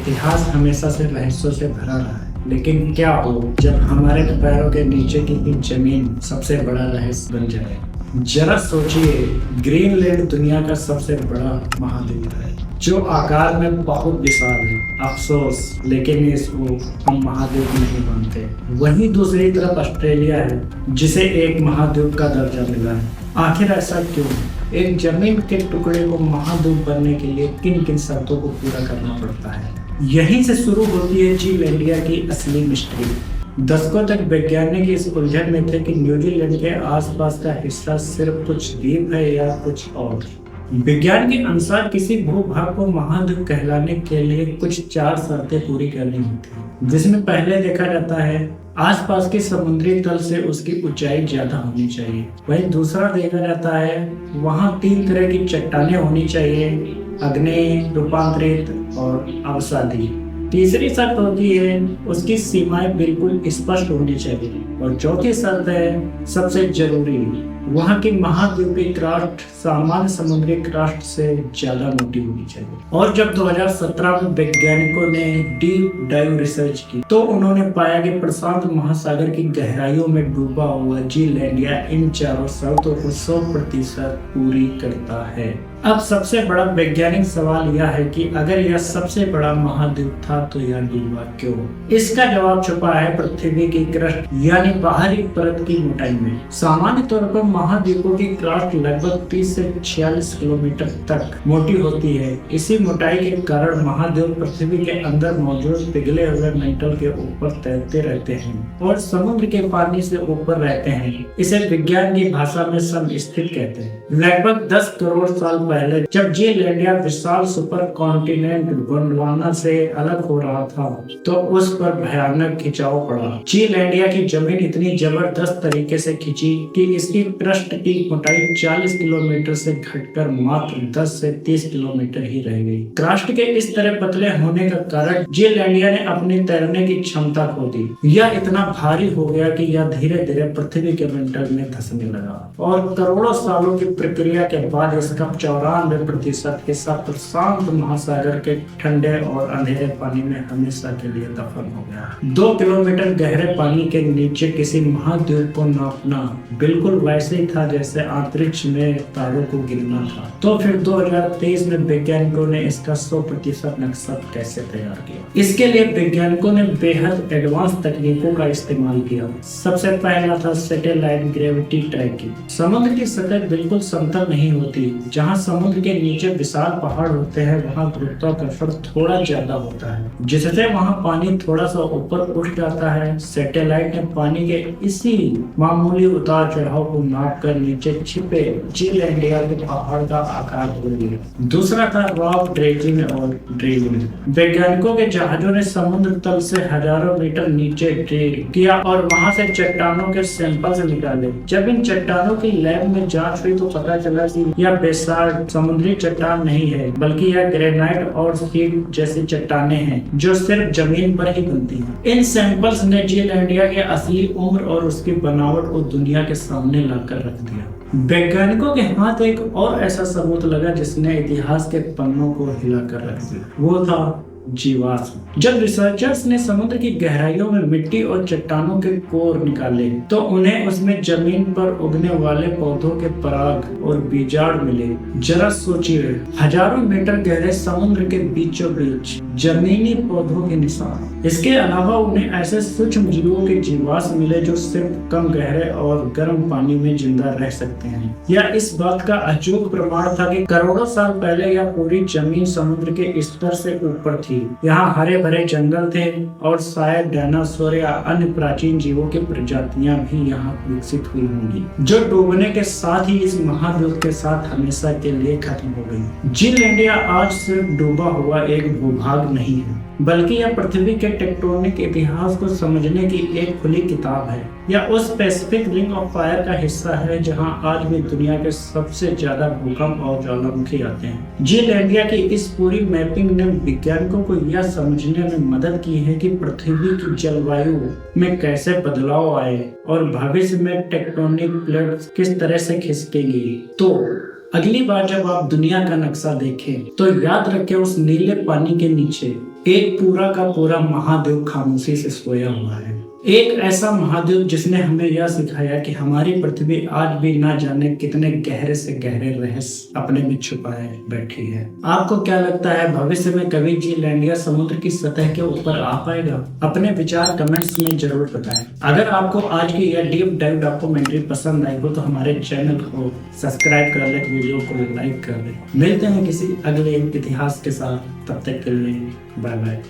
इतिहास हमेशा से रहस्यों से भरा रहा है, लेकिन क्या हो जब हमारे पैरों के नीचे की ही जमीन सबसे बड़ा रहस्य बन जाए। जरा सोचिए, ग्रीनलैंड दुनिया का सबसे बड़ा महाद्वीप है जो आकार में बहुत विशाल है। अफसोस, लेकिन इसको हम महाद्वीप नहीं मानते। वहीं दूसरी तरफ ऑस्ट्रेलिया है जिसे एक महाद्वीप का दर्जा मिला है। आखिर ऐसा क्यों? एक जमीन के टुकड़े को महाद्वीप बनने के लिए किन किन शर्तों को पूरा करना पड़ता है? यहीं से शुरू होती है जीलैंडिया की असली मिस्ट्री। दशकों तक वैज्ञानिक इस उलझन में थे कि न्यूजीलैंड के आसपास का हिस्सा सिर्फ कुछ द्वीप है या कुछ और। विज्ञान के अनुसार किसी भूभाग को महाद्वीप कहलाने के लिए कुछ 4 शर्तें पूरी करनी होती हैं, जिसमें पहले देखा जाता है आसपास के समुद्री तल से उसकी ऊंचाई ज्यादा होनी चाहिए। वहीं दूसरा देखा जाता है वहाँ 3 तरह की चट्टानें होनी चाहिए, आग्नेय, रूपांतरित और अवसादी। तीसरी शर्त होती है उसकी सीमाएं बिल्कुल स्पष्ट होनी चाहिए। और चौथी शर्त है सबसे जरूरी, वहाँ की महाद्वीपीय क्रास्ट सामान्य समुद्री क्रास्ट से ज्यादा मोटी होनी चाहिए। और जब 2017 में वैज्ञानिकों ने डीप डाइव रिसर्च की तो उन्होंने पाया कि प्रशांत महासागर की गहराइयों में डूबा हुआ जीलैंडिया इन चारों शर्तों को 100% पूरी करता है। अब सबसे बड़ा वैज्ञानिक सवाल यह है कि अगर यह सबसे बड़ा महाद्वीप था तो यह डूबा क्यों? इसका जवाब छुपा है पृथ्वी की क्रस्ट यानी बाहरी परत की मोटाई में। सामान्य तौर पर महाद्वीपों की क्रस्ट लगभग 30 से 46 किलोमीटर तक मोटी होती है। इसी मोटाई के कारण महाद्वीप पृथ्वी के अंदर मौजूद पिघले हुए मेंटल के ऊपर तैरते रहते हैं और समुद्र के पानी से ऊपर रहते हैं। इसे विज्ञान की भाषा में समस्थित कहते हैं। लगभग 10 करोड़ साल पहले जब जीलैंडिया विशाल सुपर कॉन्टिनेंट गोंडवाना से अलग हो रहा था तो उस पर भयानक खिंचाव पड़ा। जीलैंडिया की जमीन इतनी जबरदस्त तरीके से खिंची कि इसकी पृष्ठ की मोटाई 40 किलोमीटर से घटकर मात्र 10 से 30 किलोमीटर ही रह गई। क्रस्ट के इस तरह पतले होने का कारण जीलैंडिया ने अपनी तैरने की क्षमता खो दी। यह इतना भारी हो गया कि यह धीरे धीरे पृथ्वी के मेंटल में धंसने लगा और करोड़ों सालों की प्रक्रिया के बाद इसका 94% के साथ प्रशांत महासागर के ठंडे और अंधेरे पानी में हमेशा के लिए दफन हो गया। 2 किलोमीटर गहरे पानी के नीचे किसी महाद्वीप को नापना बिल्कुल वैसे ही था जैसे अंतरिक्ष में तारों को गिनना था। तो फिर 2023 में वैज्ञानिकों ने इसका 100% नक्शा कैसे तैयार किया? इसके लिए वैज्ञानिकों ने बेहद एडवांस तकनीकों का इस्तेमाल किया। सबसे पहला था सैटेलाइट ग्रेविटी ट्रैकिंग। समुद्र की सतह बिल्कुल समतल नहीं होती। जहाँ समुद्र के नीचे विशाल पहाड़ होते हैं वहाँ गुरुत्वाकर्षण थोड़ा ज्यादा होता है, जिससे वहाँ पानी थोड़ा सा ऊपर उठ जाता है। सैटेलाइट ने पानी के इसी मामूली उतार चढ़ाव को नापकर नीचे छिपे जीलैंडिया के पहाड़ का आकार खोल दिया। दूसरा था रॉक ड्रेजिंग और ड्रिलिंग। वैज्ञानिकों के जहाजों ने समुद्र तल से हजारों मीटर नीचे ड्रिल किया और वहाँ से चट्टानों के सैंपल्स निकाले। जब इन चट्टानों की लैब में जांच हुई तो पता चला कि यह बेसाल्ट समुद्री चट्टान नहीं है, बल्कि यह ग्रेनाइट और शीट जैसी चट्टानें हैं जो सिर्फ जमीन पर ही बनती हैं। इन सैंपल्स ने जीलैंडिया के असली उम्र और उसकी बनावट को दुनिया के सामने लाकर रख दिया। वैज्ञानिकों के हाथ एक और ऐसा सबूत लगा जिसने इतिहास के पन्नों को हिलाकर रख दिया। वो था जीवाश्म। जब रिसर्चर्स ने समुद्र की गहराइयों में मिट्टी और चट्टानों के कोर निकाले तो उन्हें उसमें जमीन पर उगने वाले पौधों के पराग और बीजाड़ मिले। जरा सोचिए, हजारों मीटर गहरे समुद्र के बीचों बीच जमीनी पौधों के निशान। इसके अलावा उन्हें ऐसे सूक्ष्म जीवों के जीवाश्म मिले जो सिर्फ कम गहरे और गर्म पानी में जिंदा रह सकते हैं। यह इस बात का अचूक प्रमाण था कि करोड़ों साल पहले यह पूरी जमीन समुद्र के स्तर से ऊपर थी। यहाँ हरे भरे जंगल थे और शायद डायनासोर या अन्य प्राचीन जीवों की प्रजातियां भी यहाँ विकसित हुई होंगी, जो डूबने के साथ ही इस महाद्वीप के साथ हमेशा के लिए खत्म हो गई। जीलैंडिया आज सिर्फ डूबा हुआ एक भूभाग नहीं है, बल्कि यह पृथ्वी के टेक्टोनिक इतिहास को समझने की एक खुली किताब है। यह उस पैसिफिक रिंग ऑफ फायर का हिस्सा है जहां आज भी दुनिया के सबसे ज्यादा भूकंप और ज्वालामुखी आते हैं। जीलैंडिया की इस पूरी मैपिंग ने वैज्ञानिकों को यह समझने में मदद की है कि पृथ्वी की जलवायु में कैसे बदलाव आए और भविष्य में टेक्टोनिक प्लेट्स किस तरह से खिसकेंगी। तो अगली बार जब आप दुनिया का नक्शा देखें तो याद रखें उस नीले पानी के नीचे एक पूरा का पूरा महाद्वीप खामोशी से सोया हुआ है। एक ऐसा महाद्वीप जिसने हमें यह सिखाया कि हमारी पृथ्वी आज भी ना जाने कितने गहरे से गहरे रहस्य अपने में छुपाए बैठी है। आपको क्या लगता है भविष्य में कभी ग्रीनलैंड या समुद्र की सतह के ऊपर आ पाएगा? अपने विचार कमेंट्स में जरूर बताएं। अगर आपको आज की यह डीप डाइव डॉक्यूमेंट्री पसंद आई हो तो हमारे चैनल को सब्सक्राइब कर ले, वीडियो को लाइक कर ले। मिलते हैं किसी अगले इतिहास के साथ, तब तक के लिए बाय बाय।